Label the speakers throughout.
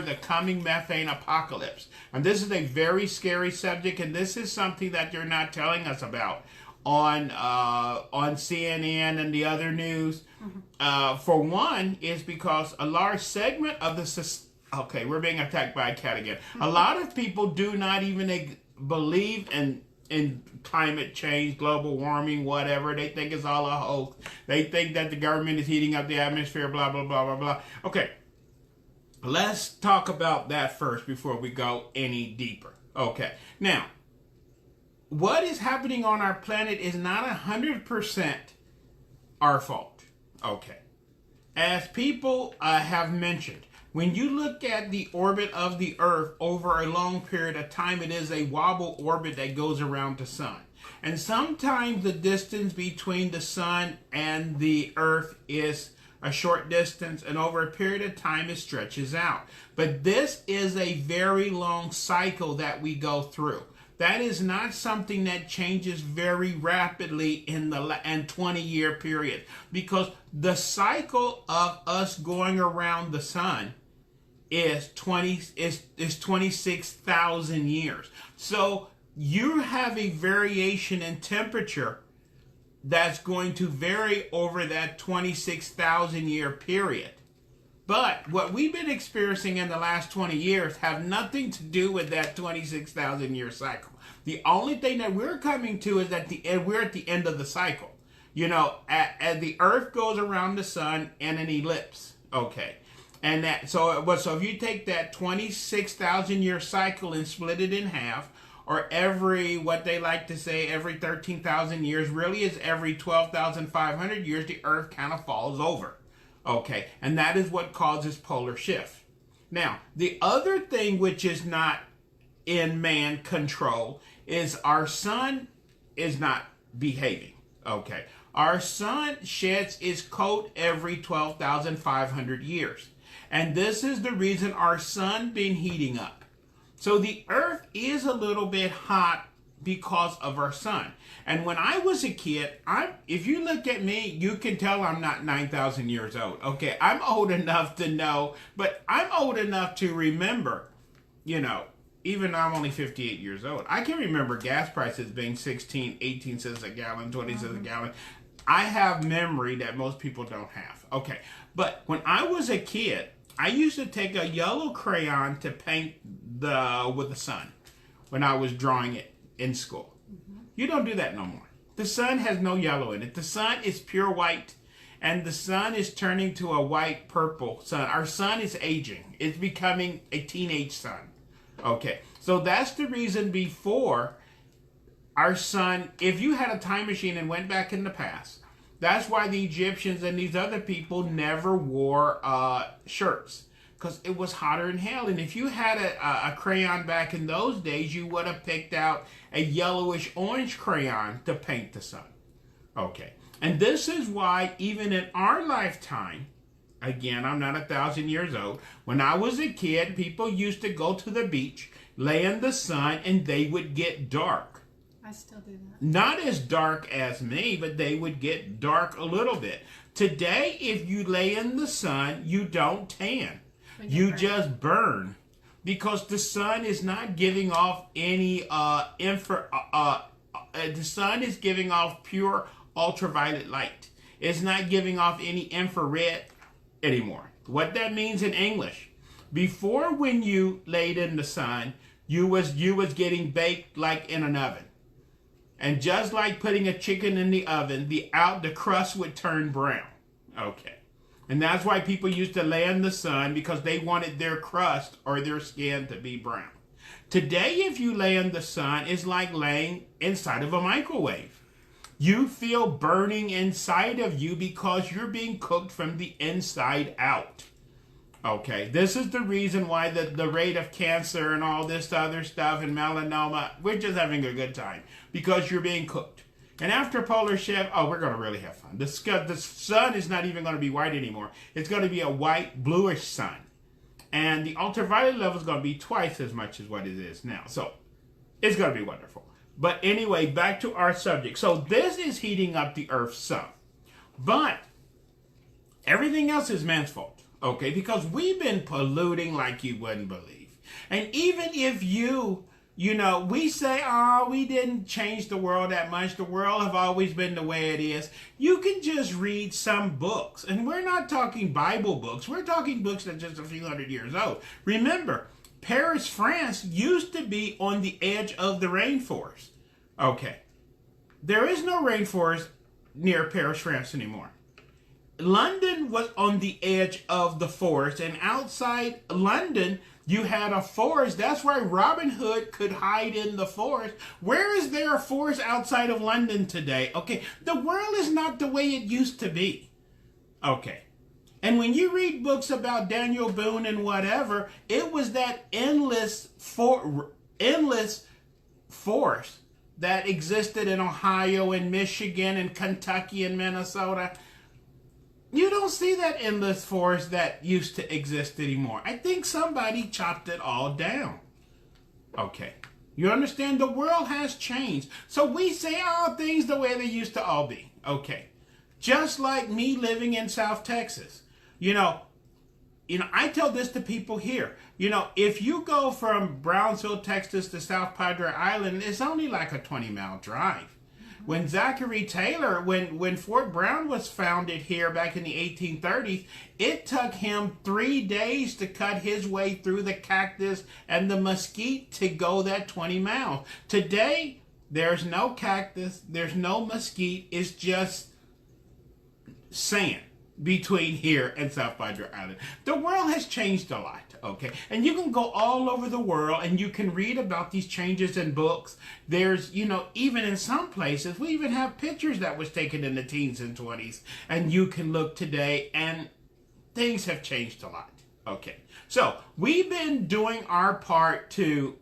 Speaker 1: the coming methane apocalypse. And this is a very scary subject, and this is something that they're not telling us about on CNN and the other news. For one, is because a large segment of the okay, we're being attacked by a cat again. A lot of people do not even believe in climate change, global warming, whatever. They think it's all a hoax. They think that the government is heating up the atmosphere, blah, blah, blah, blah, blah. Okay, let's talk about that first before we go any deeper. Okay, now, what is happening on our planet is not 100% our fault. Okay, as people have mentioned, when you look at the orbit of the Earth over a long period of time, it is a wobble orbit that goes around the sun. And sometimes the distance between the sun and the Earth is a short distance, and over a period of time it stretches out. But this is a very long cycle that we go through. That is not something that changes very rapidly in the 20-year period, because the cycle of us going around the sun is 26,000 years. So you have a variation in temperature that's going to vary over that 26,000 year period. But what we've been experiencing in the last 20 years have nothing to do with that 26,000 year cycle. The only thing that we're coming to is that we're at the end of the cycle. You know, as the Earth goes around the sun in an ellipse. Okay. And so if you take that 26,000 year cycle and split it in half, or every, what they like to say, every 13,000 years, really is every 12,500 years, the Earth kind of falls over. Okay, and that is what causes polar shift. Now, the other thing which is not in man control is our sun is not behaving. Okay, our sun sheds its coat every 12,500 years. And this is the reason our sun been heating up. So the Earth is a little bit hot because of our sun. And when I was a kid, if you look at me, you can tell I'm not 9,000 years old. Okay, I'm old enough to know, but I'm old enough to remember, you know, even though I'm only 58 years old, I can remember gas prices being 16, 18 cents a gallon, 20 cents a gallon. I have memory that most people don't have. Okay, but when I was a kid, I used to take a yellow crayon to paint with the sun when I was drawing it in school. You don't do that no more. The sun has no yellow in it. The sun is pure white, and the sun is turning to a white purple sun. Our sun is aging. It's becoming a teenage sun. Okay, so that's the reason before our sun, if you had a time machine and went back in the past, that's why the Egyptians and these other people never wore shirts, because it was hotter than hell. And if you had a crayon back in those days, you would have picked out a yellowish orange crayon to paint the sun. Okay, and this is why even in our lifetime, again, I'm not 1,000 years old, when I was a kid, people used to go to the beach, lay in the sun, and they would get dark.
Speaker 2: I still do that.
Speaker 1: Not as dark as me, but they would get dark a little bit. Today, if you lay in the sun, you don't tan. You just burn, because the sun is not giving off any the sun is giving off pure ultraviolet light. It's not giving off any infrared anymore. What that means in English, before when you laid in the sun, you was getting baked like in an oven. And just like putting a chicken in the oven, the crust would turn brown. Okay. And that's why people used to lay in the sun, because they wanted their crust or their skin to be brown. Today, if you lay in the sun, it's like laying inside of a microwave. You feel burning inside of you because you're being cooked from the inside out. Okay, this is the reason why the rate of cancer and all this other stuff and melanoma, we're just having a good time, because you're being cooked. And after polar shift, oh, we're going to really have fun. The sun is not even going to be white anymore. It's going to be a white, bluish sun. And the ultraviolet level is going to be twice as much as what it is now. So it's going to be wonderful. But anyway, back to our subject. So this is heating up the Earth some. But everything else is man's fault. Okay, because we've been polluting like you wouldn't believe. And even if we say, oh, we didn't change the world that much. The world have always been the way it is. You can just read some books. And we're not talking Bible books. We're talking books that are just a few hundred years old. Remember, Paris, France used to be on the edge of the rainforest. Okay. There is no rainforest near Paris, France anymore. London was on the edge of the forest, and outside London, you had a forest. That's why Robin Hood could hide in the forest. Where is there a forest outside of London today? Okay, the world is not the way it used to be. Okay. And when you read books about Daniel Boone and whatever, it was that endless forest that existed in Ohio and Michigan and Kentucky and Minnesota. You don't see that endless forest that used to exist anymore. I think somebody chopped it all down. Okay. You understand? The world has changed. So we say all things the way they used to all be. Okay. Just like me living in South Texas. I tell this to people here. If you go from Brownsville, Texas to South Padre Island, it's only like a 20-mile drive. When Zachary Taylor, when Fort Brown was founded here back in the 1830s, it took him 3 days to cut his way through the cactus and the mesquite to go that 20 miles. Today, there's no cactus, there's no mesquite, it's just sand between here and South Padre Island. The world has changed a lot, okay? And you can go all over the world and you can read about these changes in books. There's, even in some places, we even have pictures that was taken in the teens and 20s. And you can look today and things have changed a lot, okay? So we've been doing our part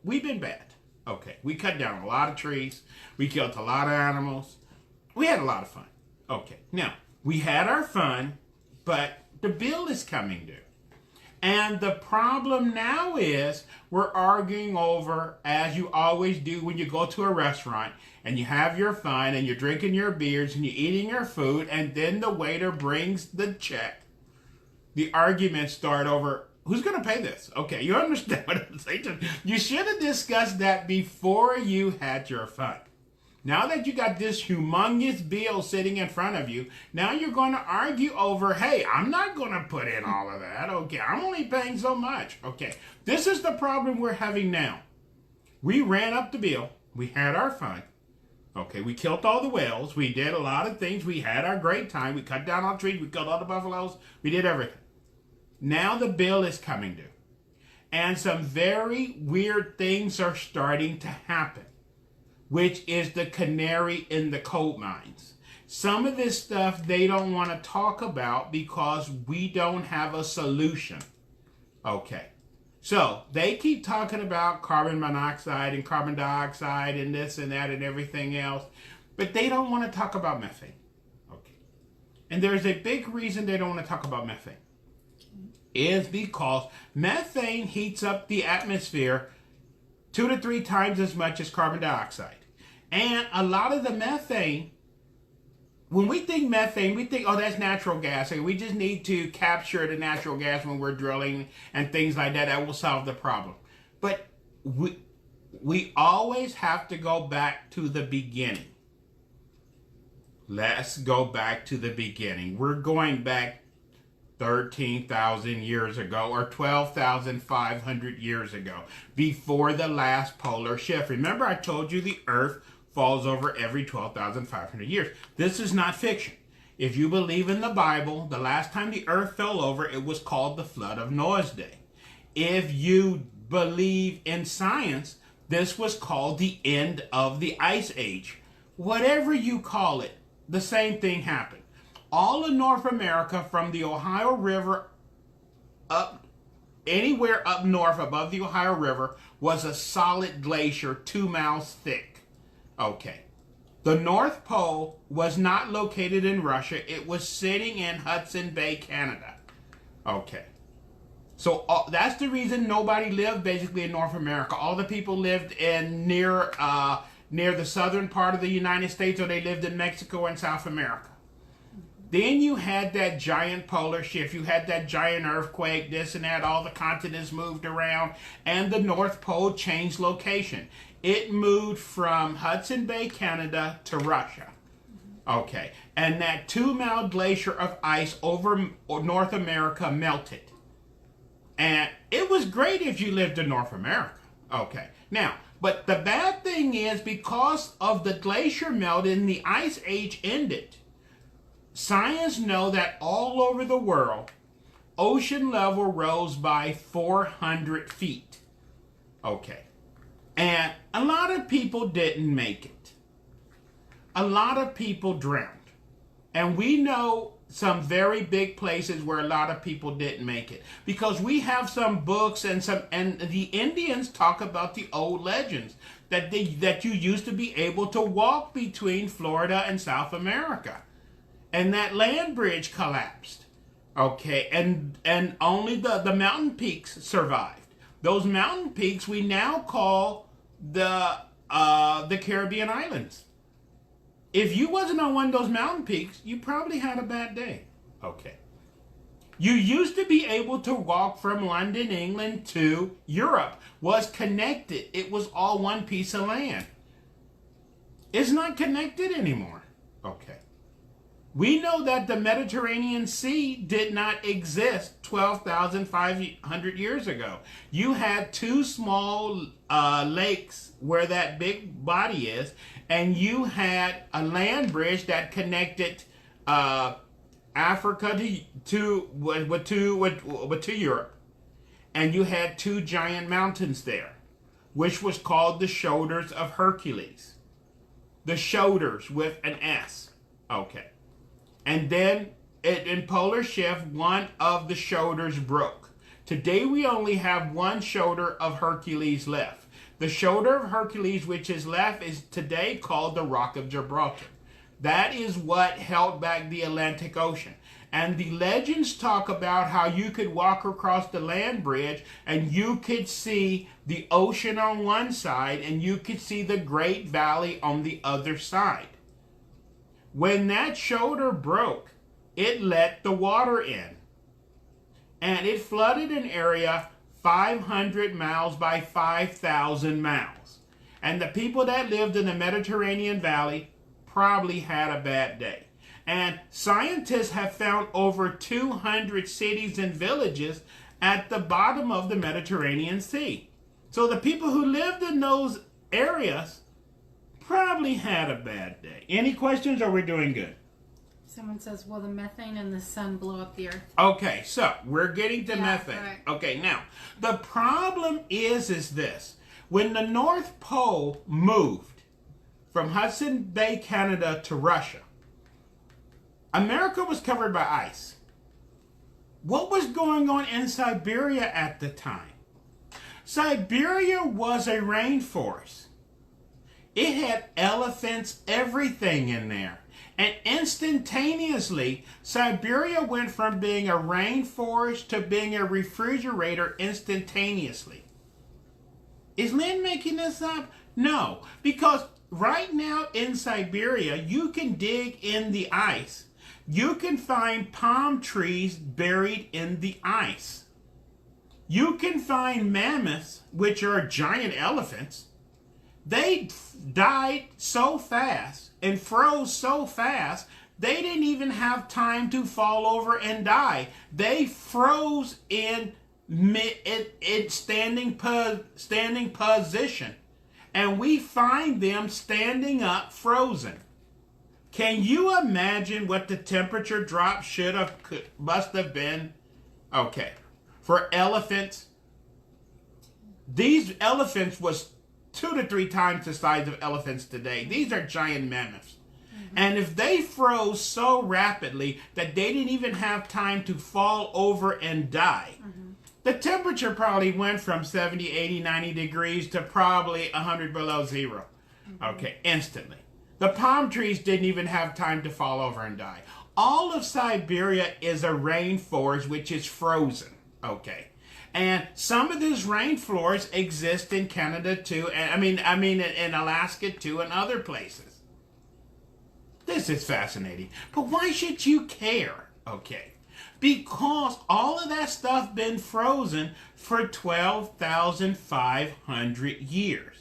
Speaker 1: we've been bad, okay? We cut down a lot of trees. We killed a lot of animals. We had a lot of fun, okay? Now, we had our fun, but the bill is coming due. And the problem now is we're arguing over, as you always do when you go to a restaurant and you have your fun and you're drinking your beers and you're eating your food and then the waiter brings the check. The arguments start over, who's going to pay this? Okay, you understand what I'm saying? You should have discussed that before you had your fun. Now that you got this humongous bill sitting in front of you, now you're going to argue over, hey, I'm not going to put in all of that. Okay, I'm only paying so much. Okay, this is the problem we're having now. We ran up the bill. We had our fun. Okay, we killed all the whales. We did a lot of things. We had our great time. We cut down all the trees. We killed all the buffaloes. We did everything. Now the bill is coming due. And some very weird things are starting to happen, which is the canary in the coal mines. Some of this stuff they don't want to talk about because we don't have a solution. Okay. So they keep talking about carbon monoxide and carbon dioxide and this and that and everything else, but they don't want to talk about methane. Okay. And there's a big reason they don't want to talk about methane. Is because methane heats up the atmosphere 2 to 3 times as much as carbon dioxide. And a lot of the methane, when we think methane, we think, oh, that's natural gas. And we just need to capture the natural gas when we're drilling and things like that. That will solve the problem. But we always have to go back to the beginning. Let's go back to the beginning. We're going back 13,000 years ago or 12,500 years ago, before the last polar shift. Remember, I told you the Earth falls over every 12,500 years. This is not fiction. If you believe in the Bible, the last time the Earth fell over, it was called the flood of Noah's day. If you believe in science, this was called the end of the Ice Age. Whatever you call it, the same thing happened. All of North America, from the Ohio River up, anywhere up north above the Ohio River, was a solid glacier 2 miles thick. Okay. The North Pole was not located in Russia. It was sitting in Hudson Bay, Canada. Okay. So that's the reason nobody lived basically in North America. All the people lived in near the southern part of the United States, or they lived in Mexico and South America. Then you had that giant polar shift. You had that giant earthquake, this and that. All the continents moved around, and the North Pole changed location. It moved from Hudson Bay, Canada, to Russia. Okay, and that 2-mile glacier of ice over North America melted. And it was great if you lived in North America. Okay, now, but the bad thing is, because of the glacier melt and the ice age ended, science know that all over the world, ocean level rose by 400 feet. Okay, and a lot of people didn't make it. A lot of people drowned. And we know some very big places where a lot of people didn't make it. Because we have some books and the Indians talk about the old legends that you used to be able to walk between Florida and South America. And that land bridge collapsed. Okay, and only the mountain peaks survived. Those mountain peaks we now call the Caribbean islands. If you wasn't on one of those mountain peaks, you probably had a bad day. Okay. You used to be able to walk from London, England to Europe. Was connected. It was all one piece of land. It's not connected anymore. Okay. We know that the Mediterranean Sea did not exist 12,500 years ago. You had 2 small lakes where that big body is, and you had a land bridge that connected Africa to Europe, and you had 2 giant mountains there, which was called the Shoulders of Hercules. The shoulders with an S. Okay. And then in polar shift, one of the shoulders broke. Today we only have one shoulder of Hercules left. The shoulder of Hercules which is left is today called the Rock of Gibraltar. That is what held back the Atlantic Ocean. And the legends talk about how you could walk across the land bridge and you could see the ocean on one side and you could see the Great Valley on the other side. When that shoulder broke, it let the water in. And it flooded an area 500 miles by 5,000 miles. And the people that lived in the Mediterranean Valley probably had a bad day. And scientists have found over 200 cities and villages at the bottom of the Mediterranean Sea. So the people who lived in those areas probably had a bad day. Any questions, or we're doing good?
Speaker 2: Someone says, will the methane in the sun blow up the earth?
Speaker 1: Okay, so we're getting to methane.
Speaker 2: Right.
Speaker 1: Okay, now, the problem is this. When the North Pole moved from Hudson Bay, Canada to Russia, America was covered by ice. What was going on in Siberia at the time? Siberia was a rainforest. It had elephants, everything in there. And instantaneously, Siberia went from being a rainforest to being a refrigerator instantaneously. Is Lynn making this up? No, because right now in Siberia, you can dig in the ice. You can find palm trees buried in the ice. You can find mammoths, which are giant elephants. They died so fast and froze so fast, they didn't even have time to fall over and die. They froze in standing position. And we find them standing up frozen. Can you imagine what the temperature drop must have been? Okay. For elephants, these elephants was 2 to 3 times the size of elephants today. These are giant mammoths. Mm-hmm. And if they froze so rapidly that they didn't even have time to fall over and die, the temperature probably went from 70, 80, 90 degrees to probably 100 below zero. Okay, instantly. The palm trees didn't even have time to fall over and die. All of Siberia is a rainforest which is frozen. Okay. And some of these rainforests exist in Canada too, and I mean in Alaska too, and other places. This is fascinating. But why should you care? Okay. Because all of that stuff been frozen for 12,500 years.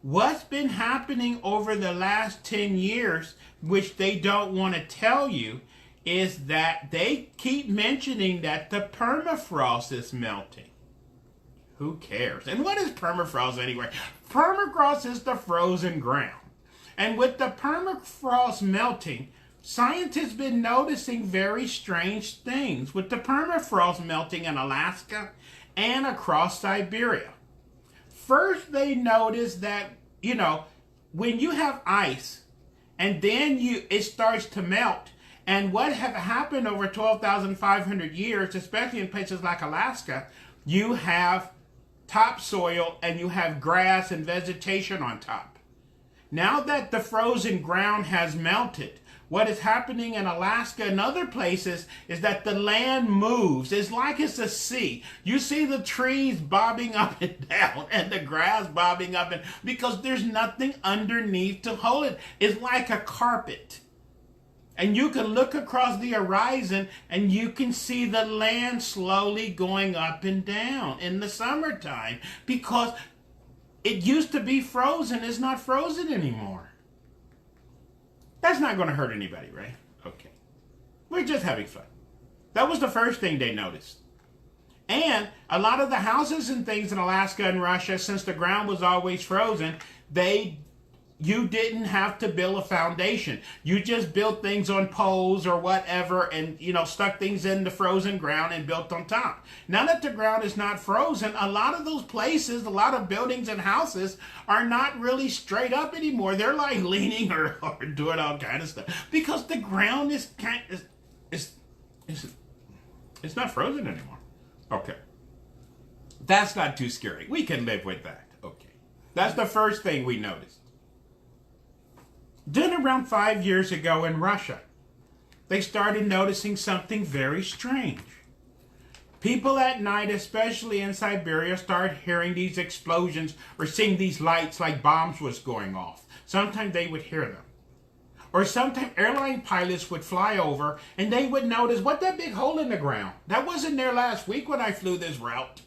Speaker 1: What's been happening over the last 10 years, which they don't want to tell you, is that they keep mentioning that the permafrost is melting. Who cares? And what is permafrost anyway? Permafrost is the frozen ground. And with the permafrost melting, scientists have been noticing very strange things with the permafrost melting in Alaska and across Siberia. First, they noticed that, when you have ice and then it starts to melt, and what have happened over 12,500 years, especially in places like Alaska, you have topsoil and you have grass and vegetation on top. Now that the frozen ground has melted, what is happening in Alaska and other places is that the land moves. It's like it's a sea. You see the trees bobbing up and down and the grass bobbing up and because there's nothing underneath to hold it. It's like a carpet. And you can look across the horizon and you can see the land slowly going up and down in the summertime because it used to be frozen. It's not frozen anymore. That's not going to hurt anybody, right? Okay. We're just having fun. That was the first thing they noticed. And a lot of the houses and things in Alaska and Russia, since the ground was always frozen, you didn't have to build a foundation. You just built things on poles or whatever and, stuck things in the frozen ground and built on top. Now that the ground is not frozen, a lot of those places, a lot of buildings and houses are not really straight up anymore. They're like leaning or doing all kind of stuff because the ground is it's not frozen anymore. Okay. That's not too scary. We can live with that. Okay. That's the first thing we noticed. Then around 5 years ago in Russia, they started noticing something very strange. People at night, especially in Siberia, started hearing these explosions or seeing these lights like bombs was going off. Sometimes they would hear them. Or sometimes airline pilots would fly over and they would notice, what that big hole in the ground? That wasn't there last week when I flew this route.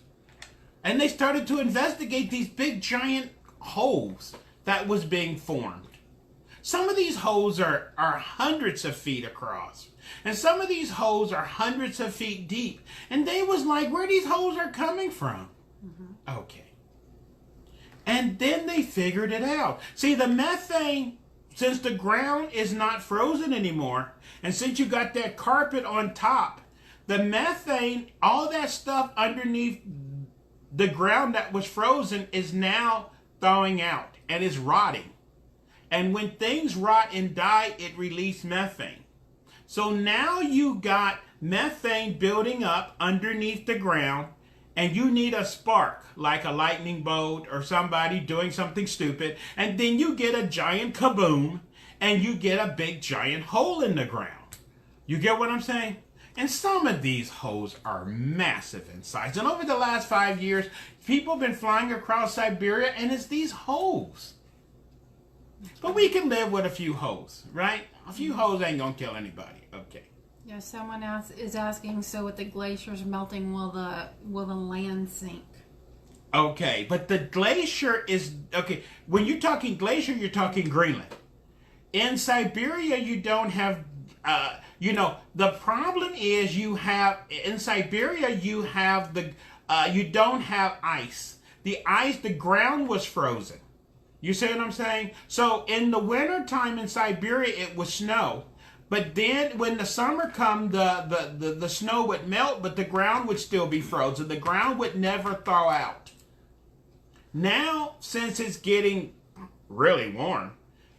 Speaker 1: And they started to investigate these big giant holes that was being formed. Some of these holes are hundreds of feet across. And some of these holes are hundreds of feet deep. And they was like, where these holes are coming from? Mm-hmm. Okay. And then they figured it out. See, the methane, since the ground is not frozen anymore, and since you got that carpet on top, the methane, all that stuff underneath the ground that was frozen is now thawing out and is rotting. And when things rot and die, it releases methane. So now you got methane building up underneath the ground, and you need a spark, like a lightning bolt or somebody doing something stupid, and then you get a giant kaboom, and you get a big giant hole in the ground. You get what I'm saying? And some of these holes are massive in size. And over the last 5 years, people have been flying across Siberia, and it's these holes. But we can live with a few holes, right? A few holes ain't gonna kill anybody. Okay.
Speaker 2: Yeah, someone else is asking, so with the glaciers melting, will the land sink?
Speaker 1: Okay, but the glacier is, okay, when you're talking glacier, you're talking Greenland. In Siberia, you don't have, the problem is in Siberia, you don't have ice. The ground was frozen. You see what I'm saying? So in the wintertime in Siberia, it was snow. But then when the summer come, the snow would melt, but the ground would still be frozen. The ground would never thaw out. Now, since it's getting really warm,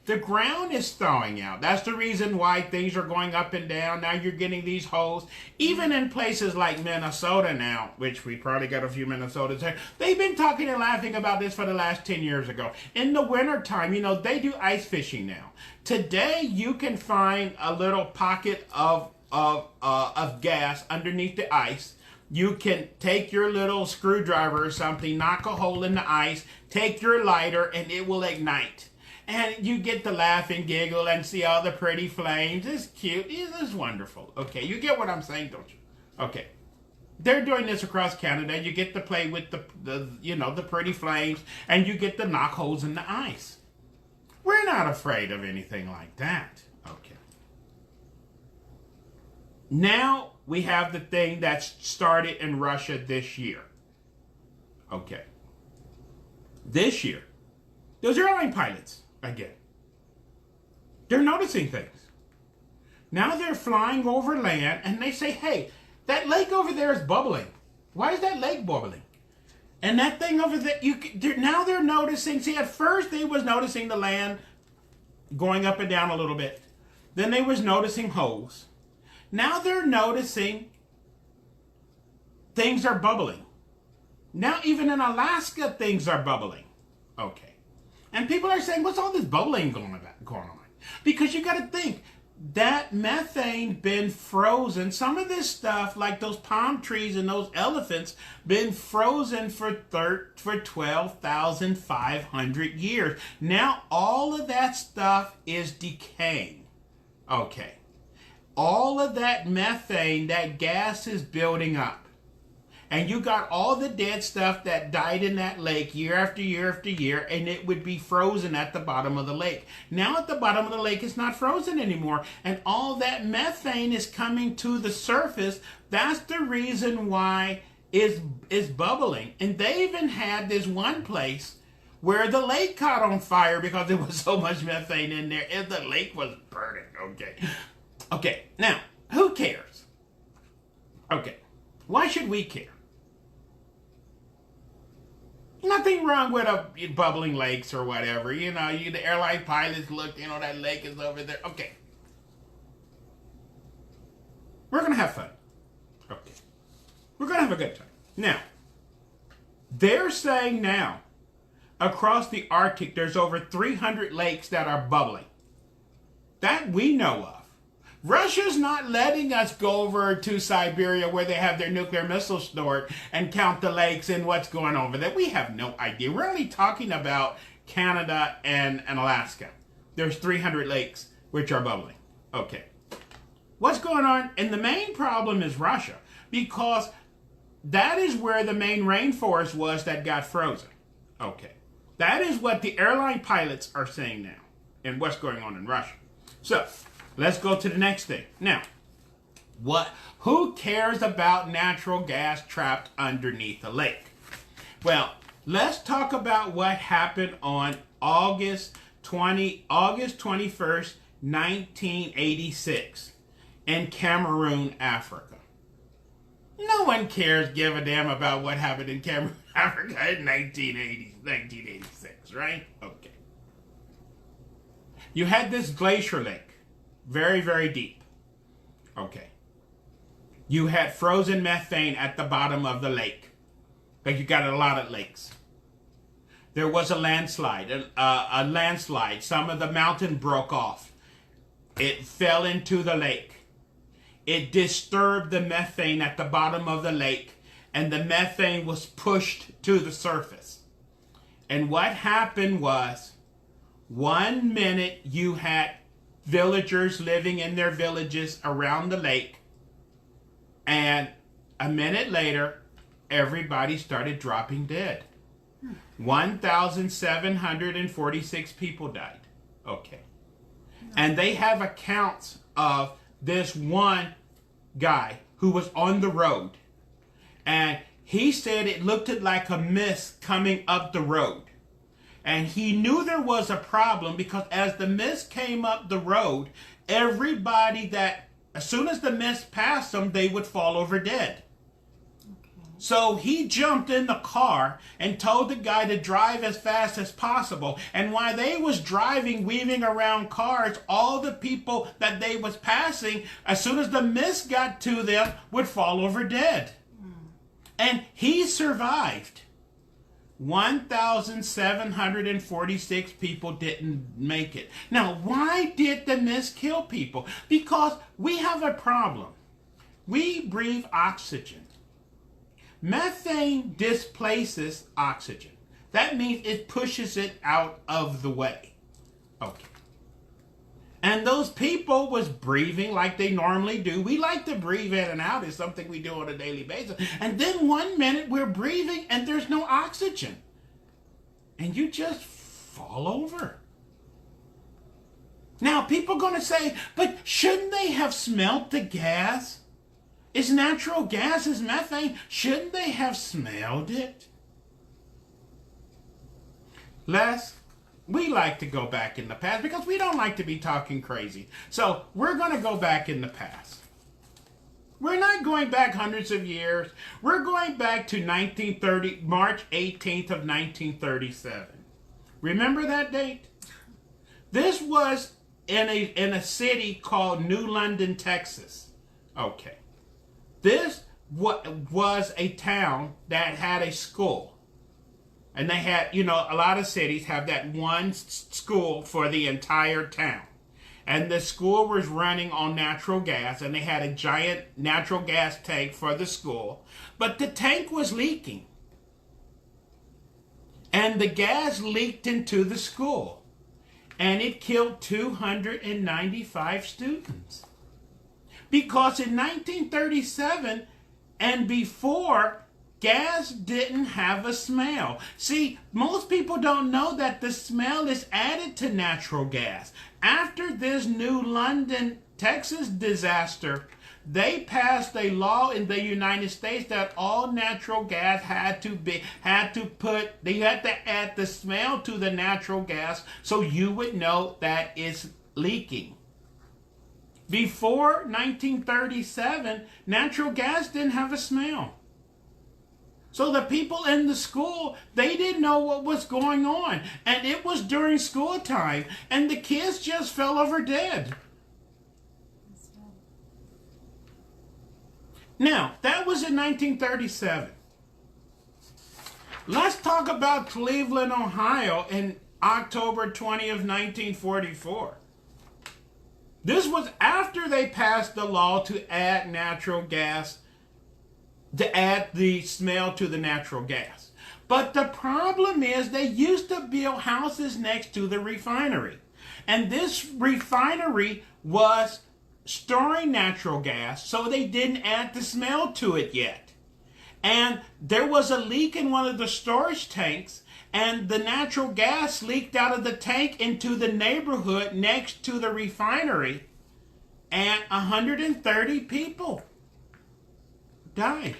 Speaker 1: the ground is thawing out. That's the reason why things are going up and down. Now you're getting these holes. Even in places like Minnesota now, which we probably got a few Minnesotans here, they've been talking and laughing about this for the last 10 years ago. In the wintertime, they do ice fishing now. Today, you can find a little pocket of gas underneath the ice. You can take your little screwdriver or something, knock a hole in the ice, take your lighter, and it will ignite. And you get to laugh and giggle and see all the pretty flames. It's cute. It's wonderful. Okay, you get what I'm saying, don't you? Okay. They're doing this across Canada. You get to play with the pretty flames, and you get to knock holes in the ice. We're not afraid of anything like that. Okay. Now we have the thing that started in Russia this year. Okay. This year, those airline pilots, again, they're noticing things. Now they're flying over land, and they say, hey, that lake over there is bubbling. Why is that lake bubbling? And that thing over there, now they're noticing. See, at first they was noticing the land going up and down a little bit. Then they was noticing holes. Now they're noticing things are bubbling. Now even in Alaska, things are bubbling. Okay. And people are saying, what's all this bubbling going on? Because you got to think, that methane been frozen. Some of this stuff, like those palm trees and those elephants, been frozen for 12,500 years. Now all of that stuff is decaying. Okay. All of that methane, that gas is building up. And you got all the dead stuff that died in that lake year after year after year, and it would be frozen at the bottom of the lake. Now at the bottom of the lake, it's not frozen anymore, and all that methane is coming to the surface. That's the reason why it's bubbling. And they even had this one place where the lake caught on fire because there was so much methane in there, and the lake was burning. Okay, now, who cares? Okay, why should we care? Nothing wrong with bubbling lakes or whatever. The airline pilots look, that lake is over there. Okay. We're going to have fun. Okay. We're going to have a good time. Now, they're saying now, across the Arctic, there's over 300 lakes that are bubbling. That we know of. Russia's not letting us go over to Siberia where they have their nuclear missiles stored and count the lakes and what's going on over there. We have no idea. We're only talking about Canada and Alaska. There's 300 lakes which are bubbling. Okay. What's going on? And the main problem is Russia, because that is where the main rainforest was that got frozen. Okay. That is what the airline pilots are saying now and what's going on in Russia. So, let's go to the next thing. Now, who cares about natural gas trapped underneath a lake? Well, let's talk about what happened on August 21st, 1986 in Cameroon, Africa. No one give a damn about what happened in Cameroon, Africa in 1986, right? Okay. You had this Glacier Lake. Very, very deep. Okay. You had frozen methane at the bottom of the lake. Like you got a lot of lakes. There was a landslide. A landslide. Some of the mountain broke off. It fell into the lake. It disturbed the methane at the bottom of the lake, and the methane was pushed to the surface. And what happened was, 1 minute you had villagers living in their villages around the lake, and a minute later, everybody started dropping dead. 1,746 people died. Okay. And they have accounts of this one guy who was on the road, and he said it looked like a mist coming up the road. And he knew there was a problem because as the mist came up the road, everybody as soon as the mist passed them, they would fall over dead. Okay. So he jumped in the car and told the guy to drive as fast as possible. And while they was driving, weaving around cars, all the people that they was passing, as soon as the mist got to them, would fall over dead. And he survived. 1,746 people didn't make it. Now, why did the mist kill people? Because we have a problem. We breathe oxygen. Methane displaces oxygen. That means it pushes it out of the way. Okay. And those people was breathing like they normally do. We like to breathe in and out. It's something we do on a daily basis. And then one minute we're breathing and there's no oxygen. And you just fall over. Now, people are going to say, but shouldn't they have smelled the gas? It's natural gas, it's methane. Shouldn't they have smelled it? Les, we like to go back in the past because we don't like to be talking crazy. So we're going to go back in the past. We're not going back hundreds of years. We're going back to March 18th of 1937. Remember that date? This was in a city called New London, Texas. Okay. This was a town that had a school. And they had, a lot of cities have that one school for the entire town. And the school was running on natural gas, and they had a giant natural gas tank for the school. But the tank was leaking. And the gas leaked into the school. And it killed 295 students. Because in 1937 and before, gas didn't have a smell. See, most people don't know that the smell is added to natural gas. After this New London, Texas disaster, they passed a law in the United States that all natural gas had to add the smell to the natural gas so you would know that it's leaking. Before 1937, natural gas didn't have a smell. So the people in the school, they didn't know what was going on. And it was during school time. And the kids just fell over dead. Now, that was in 1937. Let's talk about Cleveland, Ohio in October 20th, 1944. This was after they passed the law to add natural gas, to add the smell to the natural gas. But the problem is they used to build houses next to the refinery. And this refinery was storing natural gas, so they didn't add the smell to it yet. And there was a leak in one of the storage tanks, and the natural gas leaked out of the tank into the neighborhood next to the refinery, and 130 people died.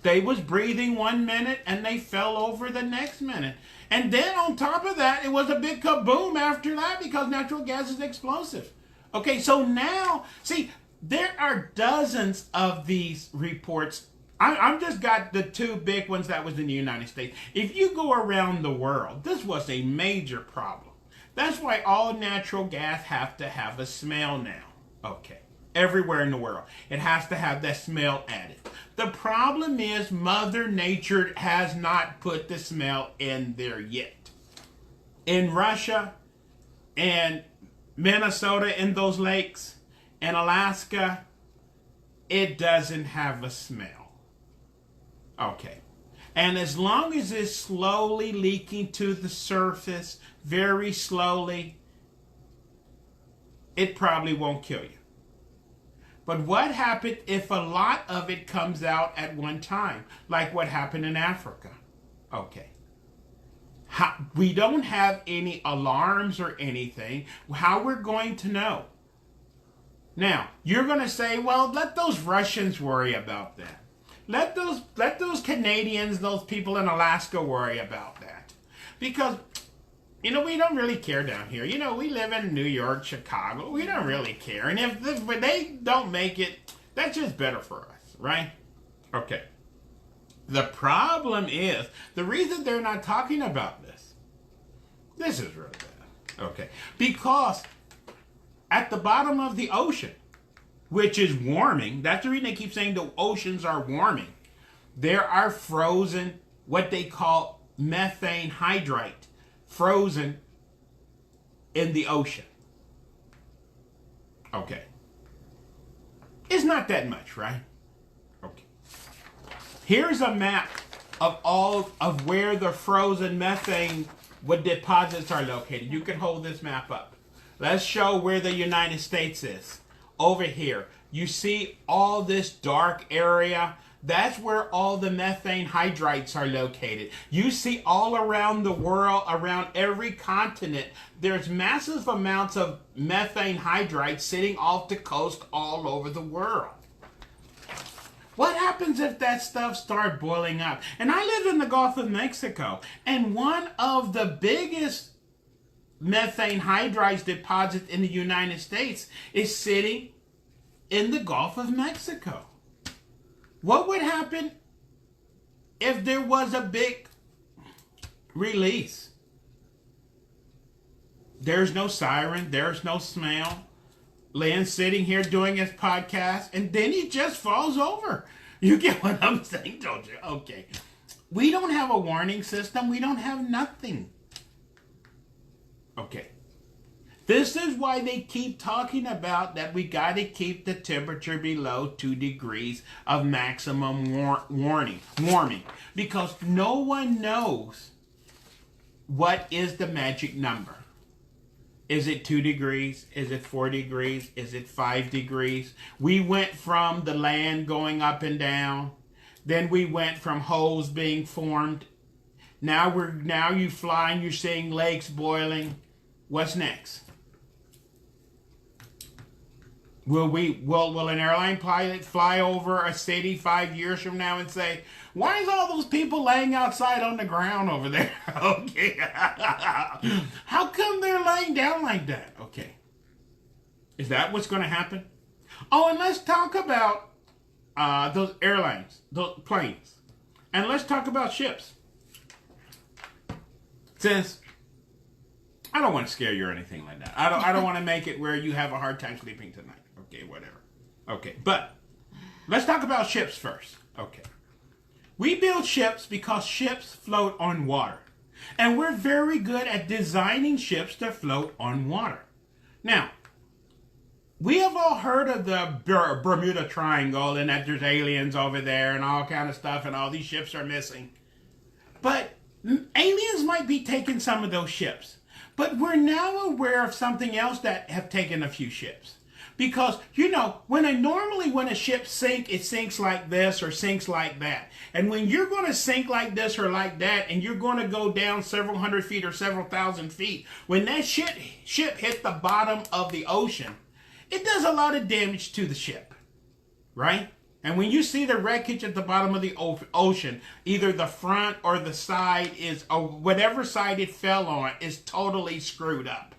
Speaker 1: They was breathing one minute and they fell over the next minute. And then on top of that, it was a big kaboom after that because natural gas is explosive. Okay, so now, see, there are dozens of these reports. I've just got the two big ones that was in the United States. If you go around the world, this was a major problem. That's why all natural gas have to have a smell now. Okay. Everywhere in the world. It has to have that smell added. The problem is Mother Nature has not put the smell in there yet. In Russia and Minnesota, in those lakes, and Alaska, it doesn't have a smell. Okay. And as long as it's slowly leaking to the surface, very slowly, it probably won't kill you. But what happened if a lot of it comes out at one time, like what happened in Africa? Okay. We don't have any alarms or anything. How we're going to know? Now, you're going to say, well, let those Russians worry about that. Let those Canadians, those people in Alaska worry about that. Because, we don't really care down here. We live in New York, Chicago. We don't really care. And if they don't make it, that's just better for us, right? Okay. The problem is, the reason they're not talking about this is really bad. Okay. Because at the bottom of the ocean, which is warming, that's the reason they keep saying the oceans are warming. There are frozen, what they call methane hydrate, frozen in the ocean. Okay. It's not that much, right? Okay. Here's a map of all of where the frozen methane what deposits are located. You can hold this map up. Let's show where the United States is. Over here, you see all this dark area? That's where all the methane hydrates are located. You see all around the world, around every continent, there's massive amounts of methane hydrates sitting off the coast all over the world. What happens if that stuff starts boiling up? And I live in the Gulf of Mexico, and one of the biggest methane hydrates deposits in the United States is sitting in the Gulf of Mexico. What would happen if there was a big release? There's no siren, there's no smell. Lynn's sitting here doing his podcast, and then he just falls over. You get what I'm saying, don't you? Okay. We don't have a warning system. We don't have nothing. Okay. This is why they keep talking about that we got to keep the temperature below 2 degrees of maximum warming. Because no one knows what is the magic number. Is it 2 degrees? Is it 4 degrees? Is it 5 degrees? We went from the land going up and down. Then we went from holes being formed. Now you fly and you're seeing lakes boiling. What's next? Will an airline pilot fly over a city 5 years from now and say, why is all those people laying outside on the ground over there? Okay. How come they're laying down like that? Okay. Is that what's going to happen? Oh, and let's talk about those airlines, those planes. And let's talk about ships. Since I don't want to scare you or anything like that. I don't want to make it where you have a hard time sleeping tonight. Okay, whatever. Okay, but let's talk about ships first. Okay. We build ships because ships float on water. And we're very good at designing ships to float on water. Now, we have all heard of the Bermuda Triangle and that there's aliens over there and all kind of stuff and all these ships are missing. But aliens might be taking some of those ships. But we're now aware of something else that have taken a few ships. Because, when a ship sinks, it sinks like this or sinks like that. And when you're going to sink like this or like that, and you're going to go down several hundred feet or several thousand feet, when that ship hits the bottom of the ocean, it does a lot of damage to the ship, right? And when you see the wreckage at the bottom of the ocean, either the front or the side or whatever side it fell on is totally screwed up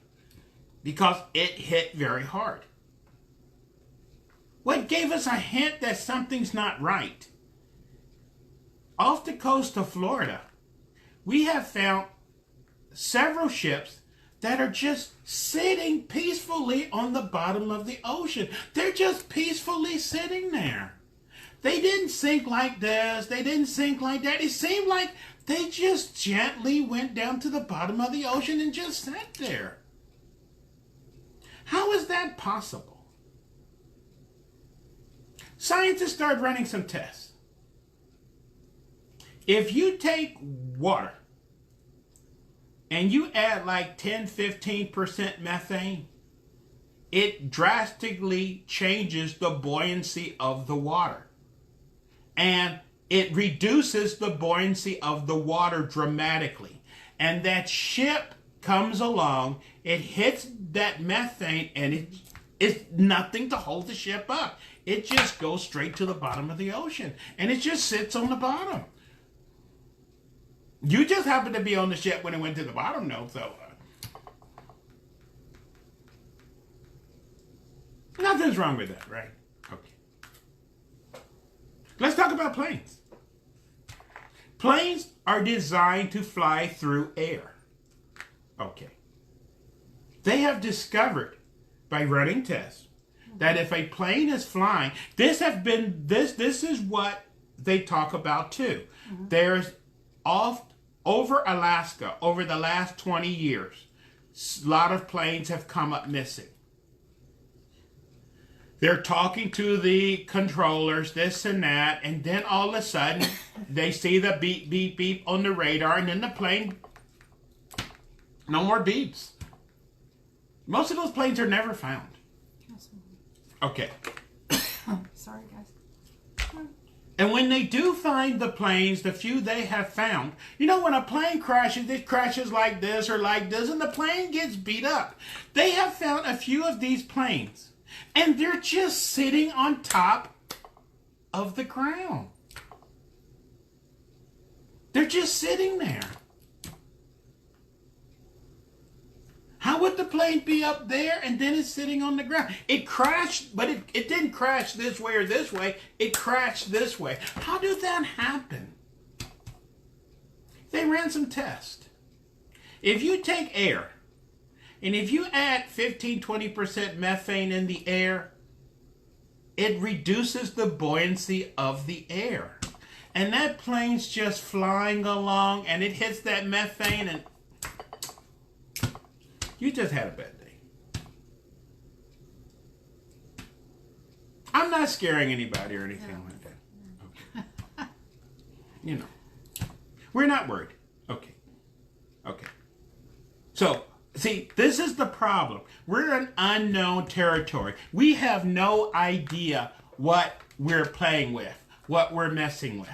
Speaker 1: because it hit very hard. What gave us a hint that something's not right? Off the coast of Florida, we have found several ships that are just sitting peacefully on the bottom of the ocean. They're just peacefully sitting there. They didn't sink like this. They didn't sink like that. It seemed like they just gently went down to the bottom of the ocean and just sat there. How is that possible? Scientists started running some tests. If you take water and you add like 10-15% methane, it drastically changes the buoyancy of the water. And it reduces the buoyancy of the water dramatically. And that ship comes along, it hits that methane, and it's nothing to hold the ship up. It just goes straight to the bottom of the ocean. And it just sits on the bottom. You just happened to be on the ship when it went to the bottom, though, so... nothing's wrong with that, right? Okay. Let's talk about planes. Planes are designed to fly through air. Okay. They have discovered, by running tests, that if a plane is flying, this is what they talk about too. Mm-hmm. There's over Alaska, over the last 20 years, a lot of planes have come up missing. They're talking to the controllers, this and that, and then all of a sudden, they see the beep, beep, beep on the radar, and then the plane No more beeps. Most of those planes are never found. Okay.
Speaker 2: Sorry, guys.
Speaker 1: And when they do find the planes, the few they have found, you know, when a plane crashes, it crashes like this or like this, and the plane gets beat up. They have found a few of these planes, and they're just sitting on top of the ground. They're just sitting there. How would the plane be up there and then it's sitting on the ground? It crashed, but it didn't crash this way or this way. It crashed this way. How did that happen? They ran some tests. If you take air, and if you add 15-20% methane in the air, it reduces the buoyancy of the air. And that plane's just flying along, and it hits that methane, and you just had a bad day. I'm not scaring anybody or anything like that. Okay. You know. We're not worried. Okay. Okay. So, see, this is the problem. We're in unknown territory. We have no idea what we're playing with, what we're messing with.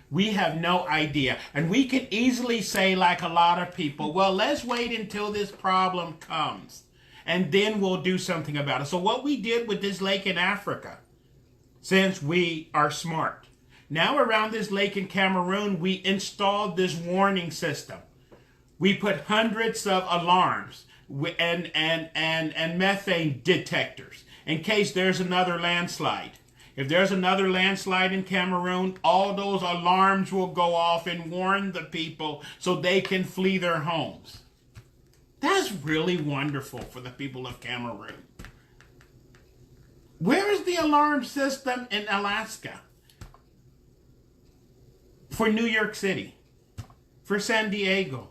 Speaker 1: We have no idea. And we can easily say, like a lot of people, well, let's wait until this problem comes, and then we'll do something about it. So what we did with this lake in Africa, since we are smart, now around this lake in Cameroon, we installed this warning system. We put hundreds of alarms and methane detectors in case there's another landslide. If there's another landslide in Cameroon, all those alarms will go off and warn the people so they can flee their homes. That's really wonderful for the people of Cameroon. Where is the alarm system in Alaska? For New York City? For San Diego?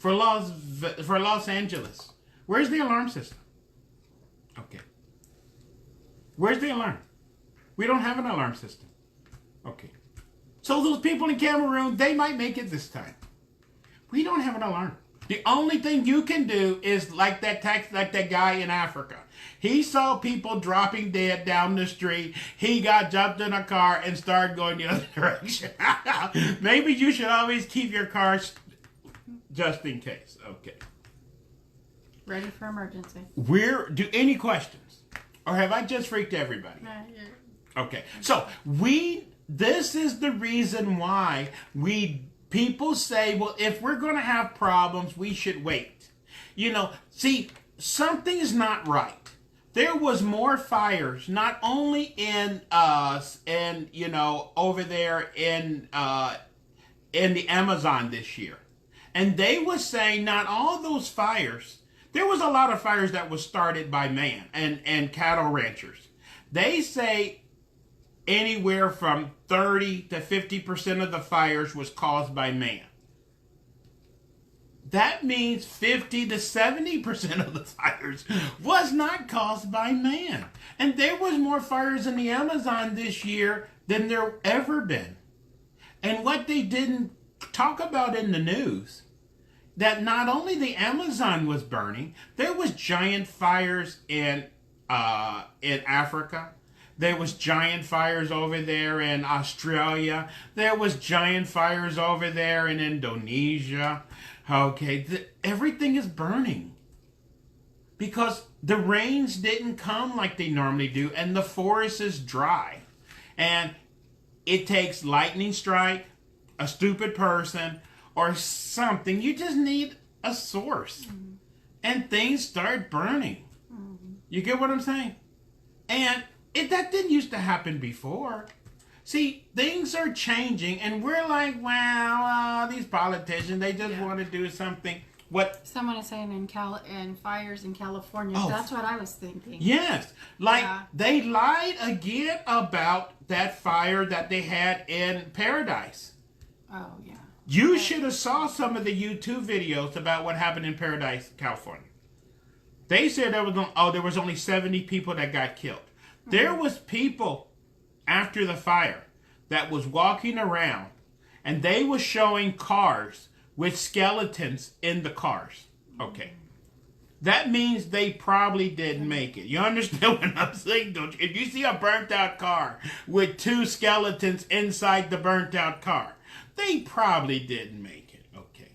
Speaker 1: For Los Angeles? Where's the alarm system? Okay. Where's the alarm? We don't have an alarm system. Okay. So those people in Cameroon, they might make it this time. We don't have an alarm. The only thing you can do is like that guy in Africa. He saw people dropping dead down the street. He got jumped in a car and started going the other direction. Maybe you should always keep your car just in case. Okay.
Speaker 2: Ready for emergency.
Speaker 1: Do any questions? Or have I just freaked everybody?
Speaker 2: No,
Speaker 1: okay. So this is the reason why people say, well, if we're going to have problems, we should wait. You know, see, something's not right. There was more fires, not only in over there in the Amazon this year. And they were saying not all those fires. There was a lot of fires that was started by man and cattle ranchers. They say anywhere from 30 to 50% of the fires was caused by man. That means 50 to 70% of the fires was not caused by man. And there was more fires in the Amazon this year than there ever been. And what they didn't talk about in the news, that not only the Amazon was burning, there was giant fires in Africa. There was giant fires over there in Australia. There was giant fires over there in Indonesia. Okay, everything is burning because the rains didn't come like they normally do, and the forest is dry. And it takes lightning strike, a stupid person, or something. You just need a source. Mm-hmm. And things start burning. Mm-hmm. You get what I'm saying? And that didn't used to happen before. See, things are changing, and we're like, wow, these politicians, they just want to do something. What
Speaker 2: someone is saying in fires in California. Oh, that's what I was thinking.
Speaker 1: Yes. They lied again about that fire that they had in Paradise.
Speaker 2: Oh, yeah.
Speaker 1: You should have saw some of the YouTube videos about what happened in Paradise, California. They said there was only 70 people that got killed. Mm-hmm. There was people after the fire that was walking around, and they were showing cars with skeletons in the cars. Okay. That means they probably didn't make it. You understand what I'm saying, don't you? If you see a burnt out car with 2 skeletons inside the burnt out car, they probably didn't make it. Okay.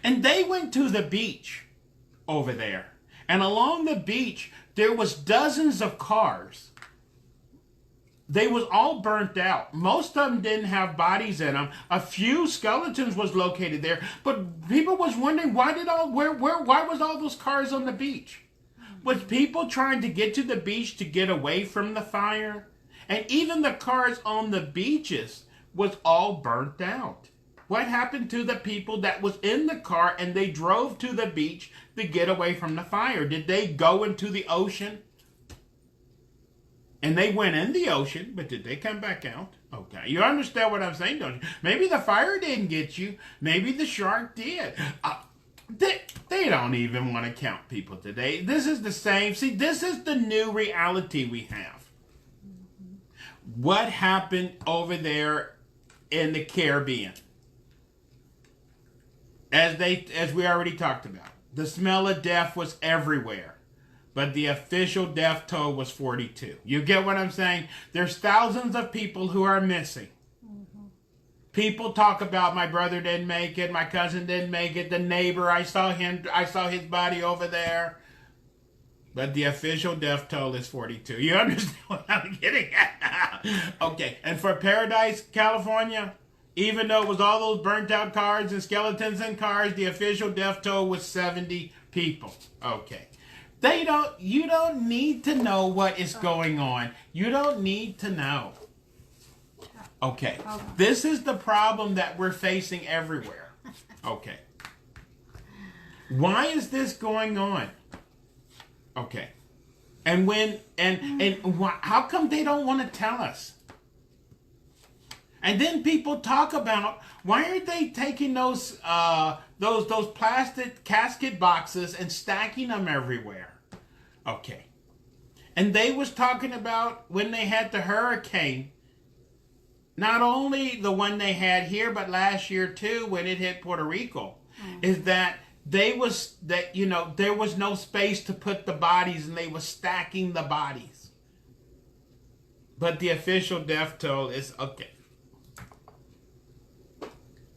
Speaker 1: And they went to the beach over there. And along the beach, there was dozens of cars. They was all burnt out. Most of them didn't have bodies in them. A few skeletons was located there, but people was wondering why was all those cars on the beach? Was people trying to get to the beach to get away from the fire? And even the cars on the beaches was all burnt out. What happened to the people that was in the car and they drove to the beach to get away from the fire? Did they go into the ocean? And they went in the ocean, but did they come back out? Okay, you understand what I'm saying, don't you? Maybe the fire didn't get you. Maybe the shark did. They don't even want to count people today. This is the same. See, this is the new reality we have. What happened over there in the Caribbean? As we already talked about, the smell of death was everywhere. But the official death toll was 42. You get what I'm saying? There's thousands of people who are missing. Mm-hmm. People talk about my brother didn't make it, my cousin didn't make it, the neighbor, I saw his body over there. But the official death toll is 42. You understand what I'm getting at? Okay, and for Paradise, California, even though it was all those burnt out cars and skeletons in cars, the official death toll was 70 people. Okay. You don't need to know what is going on. You don't need to know. Okay. This is the problem that we're facing everywhere. Okay. Why is this going on? Okay. And how come they don't want to tell us? And then people talk about why aren't they taking those plastic casket boxes and stacking them everywhere? Okay. And they was talking about when they had the hurricane, not only the one they had here, but last year too, when it hit Puerto Rico, is that there was no space to put the bodies and they were stacking the bodies. But the official death toll is, okay.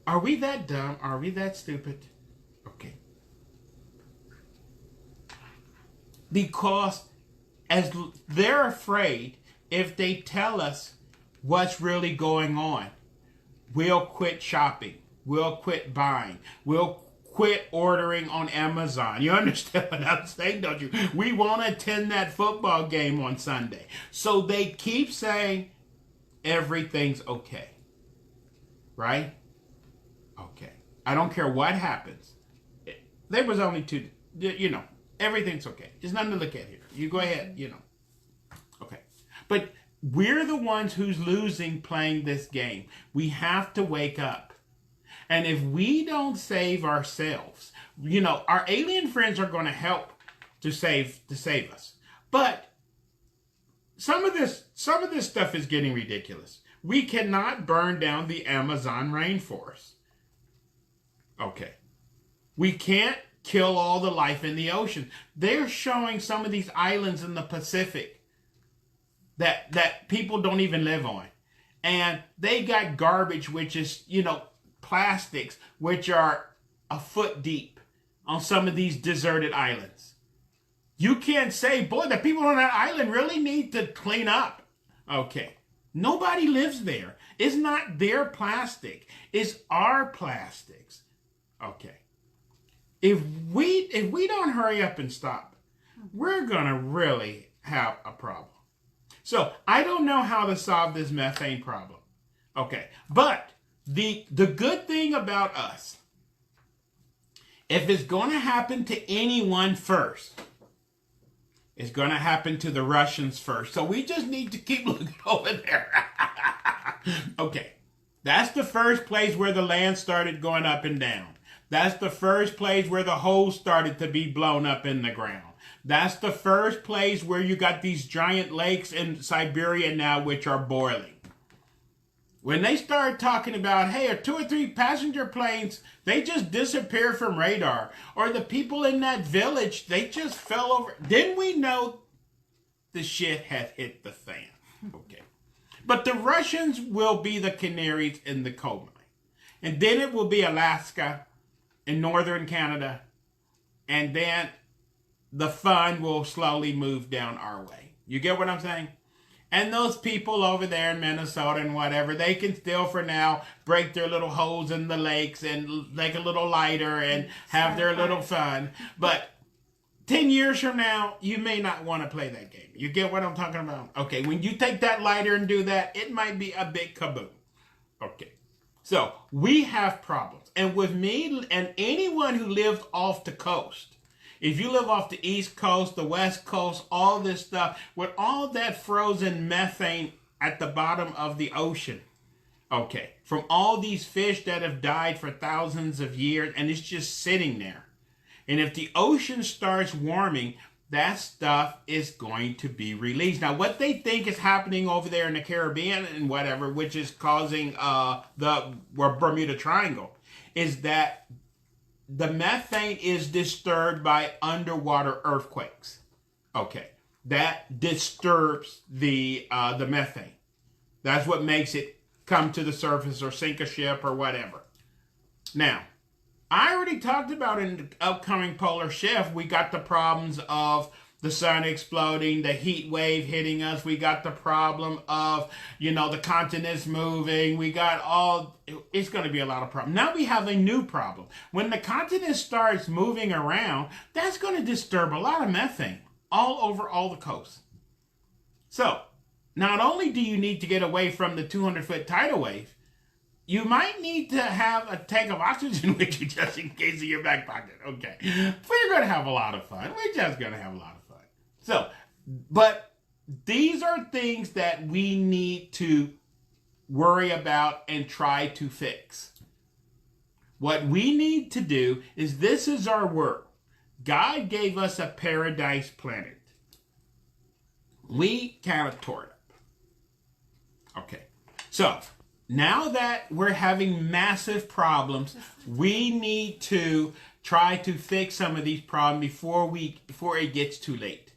Speaker 1: Are we that dumb? Are we that stupid? Okay. Because as they're afraid, if they tell us what's really going on, we'll quit shopping. We'll quit buying. We'll quit ordering on Amazon. You understand what I'm saying, don't you? We won't attend that football game on Sunday. So they keep saying everything's okay. Right? Okay. I don't care what happens. There was only 2, everything's okay. There's nothing to look at here. You go ahead, Okay. But we're the ones who's losing playing this game. We have to wake up. And if we don't save ourselves, our alien friends are going to help to save us. But some of this stuff is getting ridiculous. We cannot burn down the Amazon rainforest. Okay. We can't kill all the life in the ocean. They're showing some of these islands in the Pacific that people don't even live on. And they got garbage, which is, plastics, which are a foot deep on some of these deserted islands. You can't say, boy, the people on that island really need to clean up. Okay. Nobody lives there. It's not their plastic. It's our plastics. Okay. If we don't hurry up and stop, we're going to really have a problem. So I don't know how to solve this methane problem. Okay. But the good thing about us, if it's going to happen to anyone first, it's going to happen to the Russians first. So we just need to keep looking over there. Okay. That's the first place where the land started going up and down. That's the first place where the holes started to be blown up in the ground. That's the first place where you got these giant lakes in Siberia now which are boiling. When they start talking about, hey, 2 or 3 passenger planes, they just disappeared from radar. Or the people in that village, they just fell over. Then we know the shit had hit the fan. Okay. But the Russians will be the canaries in the coal mine. And then it will be Alaska and northern Canada. And then the fun will slowly move down our way. You get what I'm saying? And those people over there in Minnesota and whatever, they can still for now break their little holes in the lakes and make a little lighter and have their little fun. But 10 years from now, you may not want to play that game. You get what I'm talking about? Okay, when you take that lighter and do that, it might be a big kaboom. Okay, so we have problems. And with me and anyone who lives off the coast, if you live off the East Coast, the West Coast, all this stuff, with all that frozen methane at the bottom of the ocean, okay, from all these fish that have died for thousands of years, and it's just sitting there. And if the ocean starts warming, that stuff is going to be released. Now, what they think is happening over there in the Caribbean and whatever, which is causing the Bermuda Triangle, is that the methane is disturbed by underwater earthquakes. Okay, that disturbs the methane. That's what makes it come to the surface or sink a ship or whatever. Now, I already talked about in the upcoming polar shift, we got the problems of the sun exploding, the heat wave hitting us. We got the problem of, the continents moving. We got it's going to be a lot of problems. Now we have a new problem. When the continent starts moving around, that's going to disturb a lot of methane all over all the coast. So, not only do you need to get away from the 200-foot tidal wave, you might need to have a tank of oxygen with you just in case in your back pocket. Okay. We're going to have a lot of fun. We're just going to have a lot of fun. So, but these are things that we need to worry about and try to fix. What we need to do is, this is our work. God gave us a paradise planet. We kind of tore it up. Okay. So, now that we're having massive problems, we need to try to fix some of these problems before it gets too late.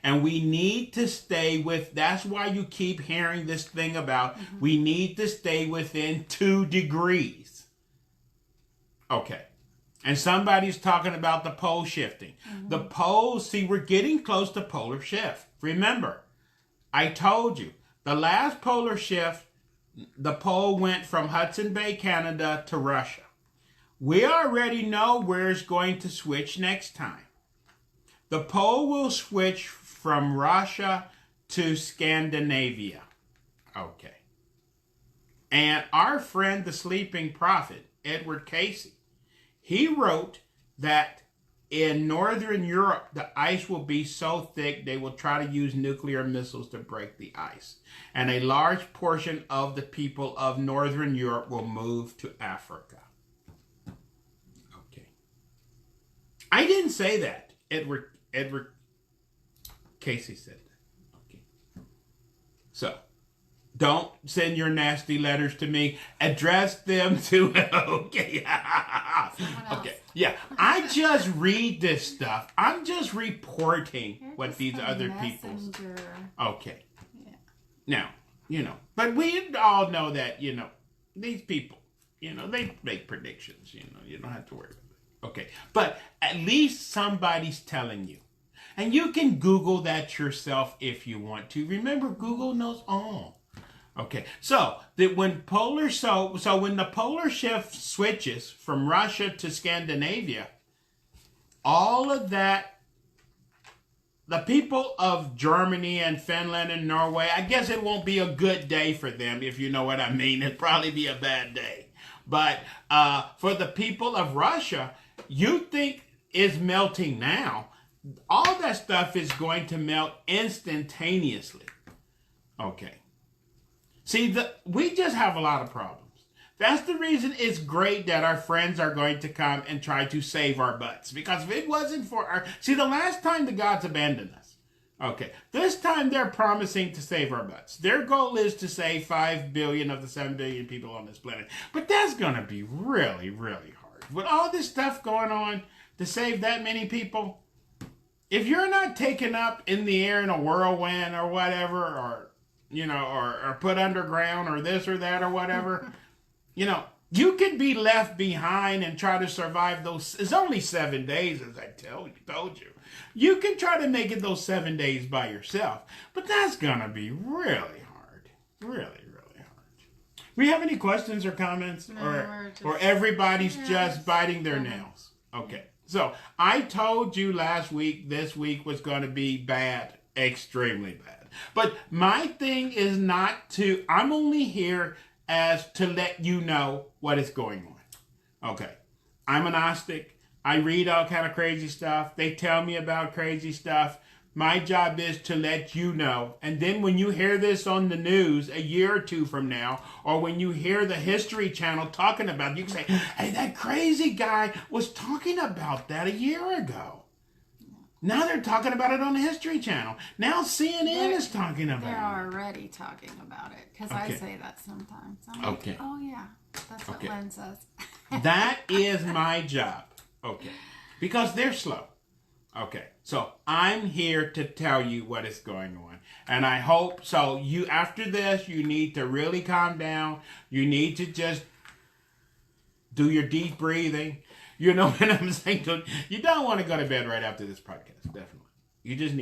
Speaker 1: And we need to stay that's why you keep hearing this thing about, we need to stay within 2 degrees. Okay. And somebody's talking about the pole shifting. The poles, we're getting close to polar shift. Remember, I told you, the last polar shift, the pole went from Hudson Bay, Canada to Russia. We already know where it's going to switch next time. The pole will switch from Russia to Scandinavia. Okay. And our friend, the sleeping prophet, Edward Casey, he wrote that in Northern Europe, the ice will be so thick they will try to use nuclear missiles to break the ice. And a large portion of the people of Northern Europe will move to Africa. Okay. I didn't say that. Edward Casey said that. Okay. So, don't send your nasty letters to me. Address them to... Okay. Okay. Yeah. I just read this stuff. I'm just reporting what these other people... Okay. Yeah. Now, but we all know that, these people, they make predictions, you don't have to worry about it. Okay. But at least somebody's telling you. And you can Google that yourself if you want to. Remember, Google knows all. Okay, so that when the polar shift switches from Russia to Scandinavia, all of that, the people of Germany and Finland and Norway, I guess it won't be a good day for them, if you know what I mean. It'd probably be a bad day. But for the people of Russia, you think is melting now, all that stuff is going to melt instantaneously. Okay. See, we just have a lot of problems. That's the reason it's great that our friends are going to come and try to save our butts. Because if it wasn't for the last time the gods abandoned us, Okay. This time they're promising to save our butts. Their goal is to save 5 billion of the 7 billion people on this planet. But that's going to be really, really hard. With all this stuff going on to save that many people, if you're not taken up in the air in a whirlwind or whatever, or, you know, or put underground or this or that or whatever, you know, you could be left behind and try to survive those. It's only 7 days, as I told you. You can try to make it those 7 days by yourself, but that's gonna be really hard, really, really hard. We have any questions or comments,
Speaker 2: No,
Speaker 1: or everybody's just biting their nails? Okay, so I told you last week this week was going to be bad, extremely bad. But my thing is not to. I'm only here as to let you know what is going on. Okay, I'm a Gnostic. I read all kind of crazy stuff. They tell me about crazy stuff. My job is to let you know. And then when you hear this on the news a year or two from now, or when you hear the History Channel talking about it, you can say, hey, that crazy guy was talking about that a year ago. Now they're talking about it on the History Channel. Now CNN is talking about it.
Speaker 2: They're already talking about it, because I say that sometimes. I'm like, oh yeah, that's what Lynn says.
Speaker 1: That is my job. Okay. Because they're slow. Okay. So I'm here to tell you what is going on. And I hope so. You, after this, you need to really calm down. You need to just do your deep breathing. You know what I'm saying? You don't want to go to bed right after this podcast. Definitely. You just need